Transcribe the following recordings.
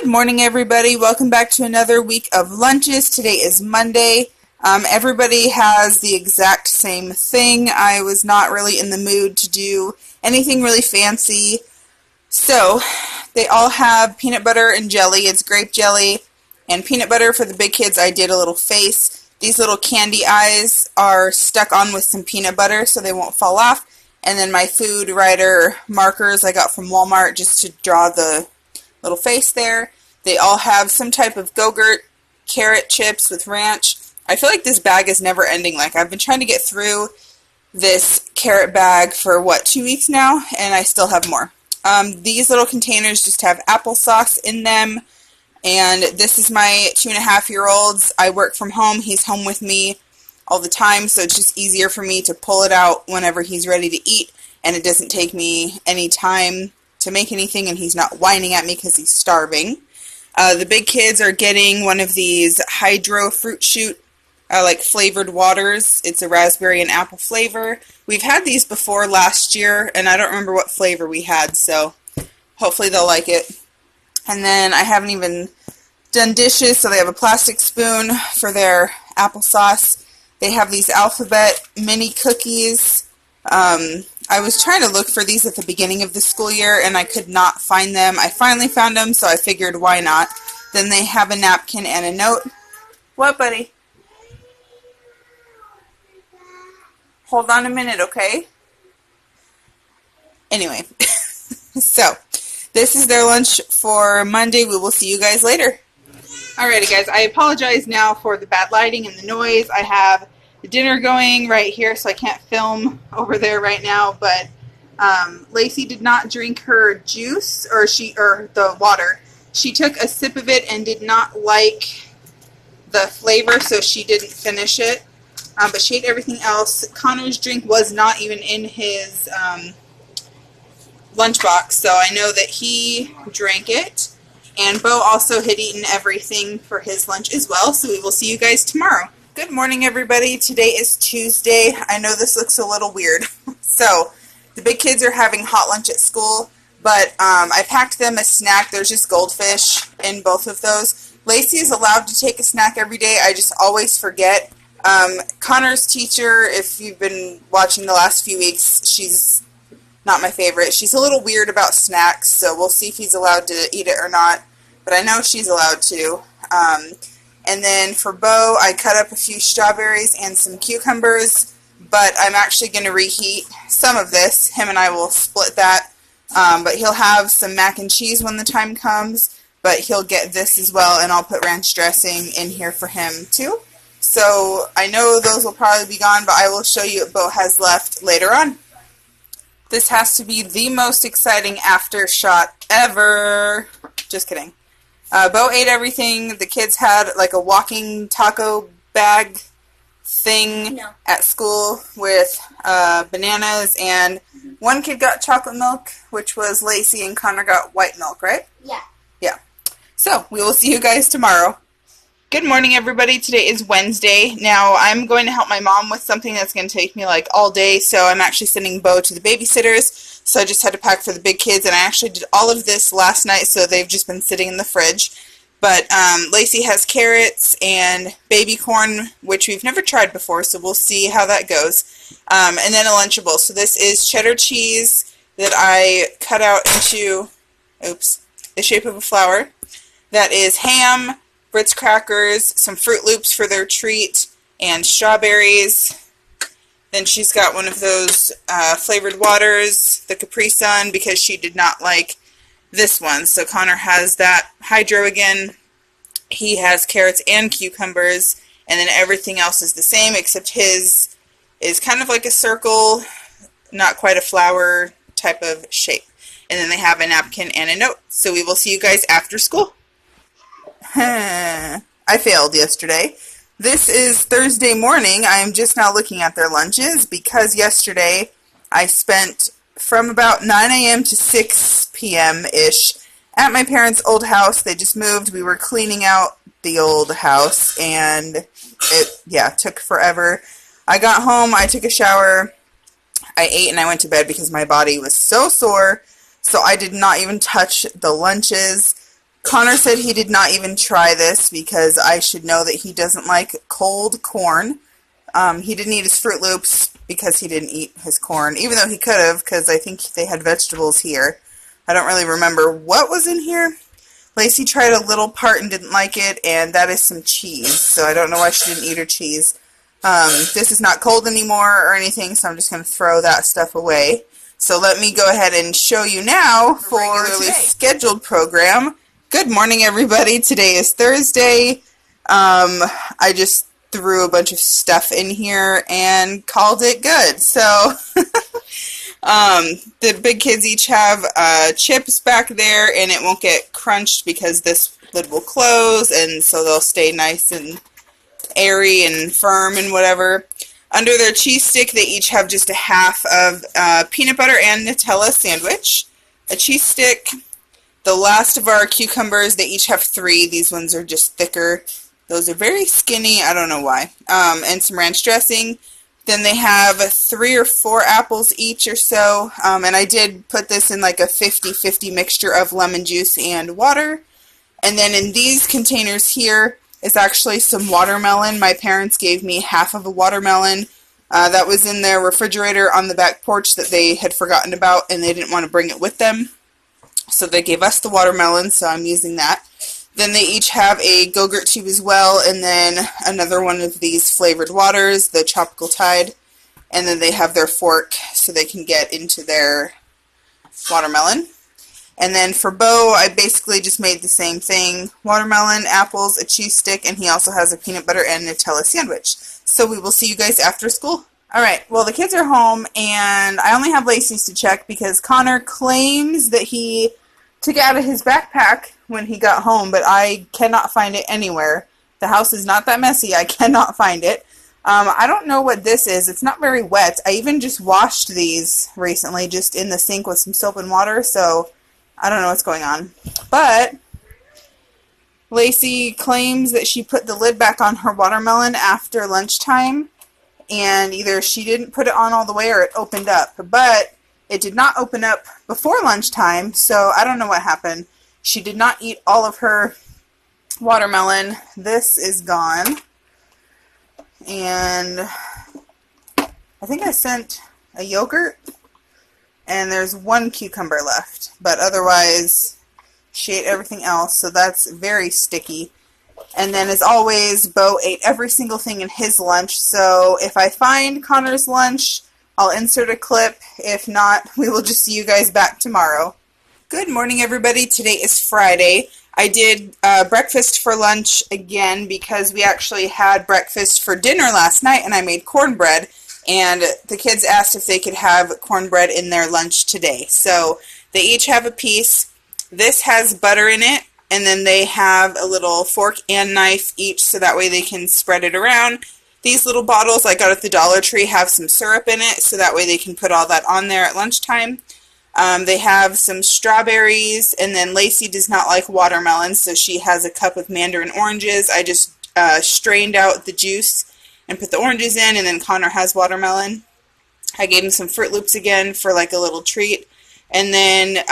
Good morning, everybody. Welcome back to another week of lunches. Today is Monday. Everybody has the exact same thing. I was not really in the mood to do anything really fancy. So, they all have peanut butter and jelly. It's grape jelly and peanut butter. For the big kids, I did a little face. These little candy eyes are stuck on with some peanut butter so they won't fall off. And then my food writer markers I got from Walmart just to draw the little face there. They all have some type of Go-Gurt carrot chips with ranch. I feel like this bag is never ending. Like, I've been trying to get through this carrot bag for, 2 weeks now, and I still have more. These little containers just have applesauce in them, and this is my 2.5-year-old's. I work from home. He's home with me all the time, so it's just easier for me to pull it out whenever he's ready to eat, and it doesn't take me any time to make anything, and he's not whining at me because he's starving. The big kids are getting one of these hydro fruit shoot like flavored waters. It's a raspberry and apple flavor. We've had these before last year, and I don't remember what flavor we had, so hopefully they'll like it. And then I haven't even done dishes, so they have a plastic spoon for their applesauce. They have these alphabet mini cookies. I was trying to look for these at the beginning of the school year, and I could not find them. I finally found them, so I figured why not. Then they have a napkin and a note. What, buddy? Hold on a minute, okay? Anyway, so this is their lunch for Monday. We will see you guys later. Alrighty, guys, I apologize now for the bad lighting and the noise. I have the dinner going right here, so I can't film over there right now, but Lacey did not drink her juice, or the water. She took a sip of it and did not like the flavor, so she didn't finish it, but she ate everything else. Connor's drink was not even in his lunchbox, so I know that he drank it, and Bo also had eaten everything for his lunch as well, so we will see you guys tomorrow. Good morning, everybody. Today is Tuesday. I know this looks a little weird. So, the big kids are having hot lunch at school, but I packed them a snack. There's just goldfish in both of those. Lacey is allowed to take a snack every day. I just always forget. Connor's teacher, if you've been watching the last few weeks, she's not my favorite. She's a little weird about snacks, so we'll see if he's allowed to eat it or not. But I know she's allowed to. And then for Bo, I cut up a few strawberries and some cucumbers, but I'm actually going to reheat some of this. Him and I will split that, but he'll have some mac and cheese when the time comes, but he'll get this as well, and I'll put ranch dressing in here for him too. So I know those will probably be gone, but I will show you what Bo has left later on. This has to be the most exciting after shot ever. Just kidding. Bo ate everything. The kids had like a walking taco bag thing at school with bananas, and one kid got chocolate milk, which was Lacey, and Connor got white milk, right? Yeah. Yeah. So, we will see you guys tomorrow. Good morning, everybody. Today is Wednesday. Now, I'm going to help my mom with something that's going to take me like all day, so I'm actually sending Bo to the babysitters. So I just had to pack for the big kids, and I actually did all of this last night, so they've just been sitting in the fridge. But Lacey has carrots and baby corn, which we've never tried before, so we'll see how that goes. And then a Lunchable. So this is cheddar cheese that I cut out into, the shape of a flower. That is ham, Ritz crackers, some Fruit Loops for their treat, and strawberries. Then she's got one of those flavored waters, the Capri Sun, because she did not like this one. So Connor has that hydro again. He has carrots and cucumbers, and then everything else is the same, except his is kind of like a circle, not quite a flower type of shape. And then they have a napkin and a note. So we will see you guys after school. I failed yesterday. This is Thursday morning. I am just now looking at their lunches because yesterday I spent from about 9 a.m. to 6 p.m.-ish at my parents' old house. They just moved. We were cleaning out the old house, and it took forever. I got home, I took a shower, I ate, and I went to bed because my body was so sore, so I did not even touch the lunches. Connor said he did not even try this because I should know that he doesn't like cold corn. He didn't eat his Fruit Loops because he didn't eat his corn, even though he could have, because I think they had vegetables here. I don't really remember what was in here. Lacey tried a little part and didn't like it, and that is some cheese, so I don't know why she didn't eat her cheese. This is not cold anymore or anything, so I'm just going to throw that stuff away. So let me go ahead and show you now for regularly scheduled program. Good morning, everybody. Today is Thursday. I just threw a bunch of stuff in here and called it good. So the big kids each have chips back there, and it won't get crunched because this lid will close, and so they'll stay nice and airy and firm and whatever. Under their cheese stick, they each have just a half of peanut butter and Nutella sandwich, a cheese stick. The last of our cucumbers, they each have 3. These ones are just thicker. Those are very skinny. I don't know why. And some ranch dressing. Then they have 3 or 4 apples each or so. And I did put this in like a 50-50 mixture of lemon juice and water. And then in these containers here is actually some watermelon. My parents gave me half of a watermelon. That was in their refrigerator on the back porch that they had forgotten about, and they didn't want to bring it with them. So they gave us the watermelon, so I'm using that. Then they each have a Go-Gurt tube as well, and then another one of these flavored waters, the Tropical Tide. And then they have their fork so they can get into their watermelon. And then for Bo, I basically just made the same thing. Watermelon, apples, a cheese stick, and he also has a peanut butter and Nutella sandwich. So we will see you guys after school. Alright, well the kids are home, and I only have Lacey's to check because Connor claims that he took it out of his backpack when he got home, but I cannot find it anywhere. The house is not that messy. I cannot find it. I don't know what this is. It's not very wet. I even just washed these recently just in the sink with some soap and water, so I don't know what's going on. But Lacey claims that she put the lid back on her watermelon after lunchtime, and either she didn't put it on all the way or it opened up. But it did not open up before lunchtime, so I don't know what happened. She did not eat all of her watermelon. This is gone. And I think I sent a yogurt, and there's 1 cucumber left. But otherwise, she ate everything else, so that's very sticky. And then, as always, Bo ate every single thing in his lunch. So if I find Connor's lunch, I'll insert a clip. If not, we will just see you guys back tomorrow. Good morning, everybody. Today is Friday. I did breakfast for lunch again because we actually had breakfast for dinner last night, and I made cornbread. And the kids asked if they could have cornbread in their lunch today. So they each have a piece. This has butter in it. And then they have a little fork and knife each, so that way they can spread it around. These little bottles I got at the Dollar Tree have some syrup in it, so that way they can put all that on there at lunchtime. They have some strawberries, and then Lacey does not like watermelon, so she has a cup of mandarin oranges. I just strained out the juice and put the oranges in, and then Connor has watermelon. I gave him some Fruit Loops again for like a little treat. And then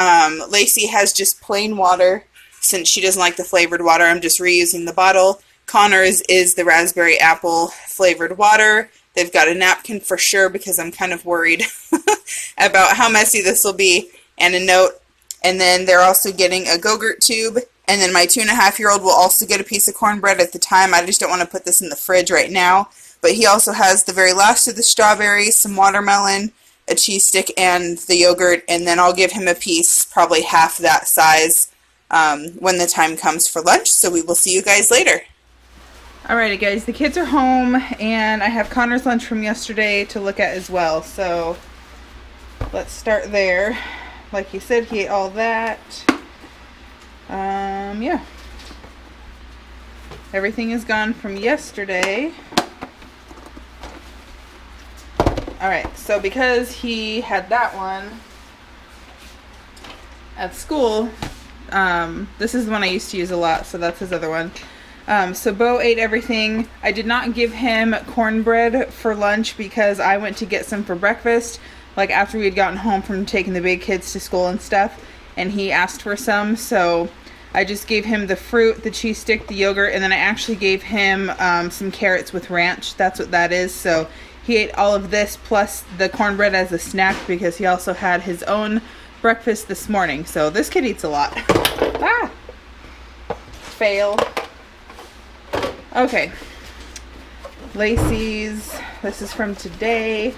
Lacey has just plain water. Since she doesn't like the flavored water, I'm just reusing the bottle. Connor's is the raspberry apple flavored water. They've got a napkin for sure because I'm kind of worried about how messy this will be, and a note. And then they're also getting a Go-Gurt tube. And then my 2.5-year-old will also get a piece of cornbread at the time. I just don't want to put this in the fridge right now. But he also has the very last of the strawberries, some watermelon, a cheese stick, and the yogurt. And then I'll give him a piece, probably half that size, when the time comes for lunch. So we will see you guys later. Alrighty guys, the kids are home, and I have Connor's lunch from yesterday to look at as well. So let's start there. Like he said, he ate all that. Yeah. Everything is gone from yesterday. Alright, so because he had that one at school, this is the one I used to use a lot, so that's his other one. So Bo ate everything. I did not give him cornbread for lunch because I went to get some for breakfast, like after we had gotten home from taking the big kids to school and stuff, and he asked for some, so I just gave him the fruit, the cheese stick, the yogurt, and then I actually gave him some carrots with ranch. That's what that is. So he ate all of this plus the cornbread as a snack because he also had his own breakfast this morning. So this kid eats a lot. Ah! Fail. Okay. Lacey's. This is from today.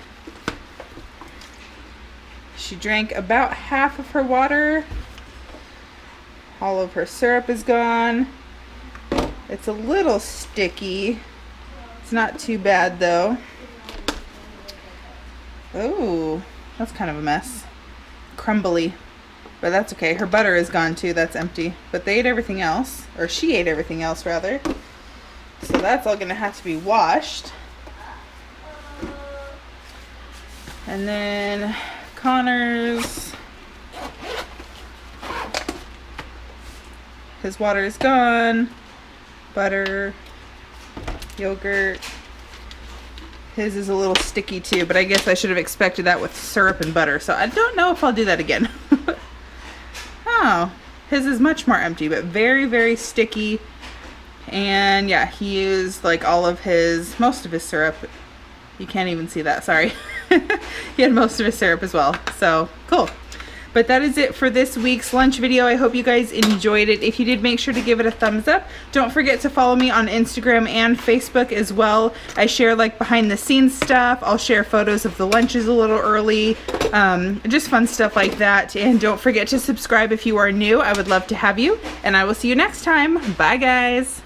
She drank about half of her water. All of her syrup is gone. It's a little sticky. It's not too bad though. Oh, that's kind of a mess. Crumbly. But that's okay. Her butter is gone too. That's empty. But they ate everything else. Or she ate everything else rather. So that's all going to have to be washed. And then Connor's. His water is gone. Butter. Yogurt. His is a little sticky too, but I guess I should have expected that with syrup and butter. So I don't know if I'll do that again. Oh, his is much more empty, but very, very sticky. And yeah, he used like most of his syrup. You can't even see that, sorry. He had most of his syrup as well. So cool. But that is it for this week's lunch video. I hope you guys enjoyed it. If you did, make sure to give it a thumbs up. Don't forget to follow me on Instagram and Facebook as well. I share like behind the scenes stuff. I'll share photos of the lunches a little early. Just fun stuff like that. And don't forget to subscribe if you are new. I would love to have you. And I will see you next time. Bye guys.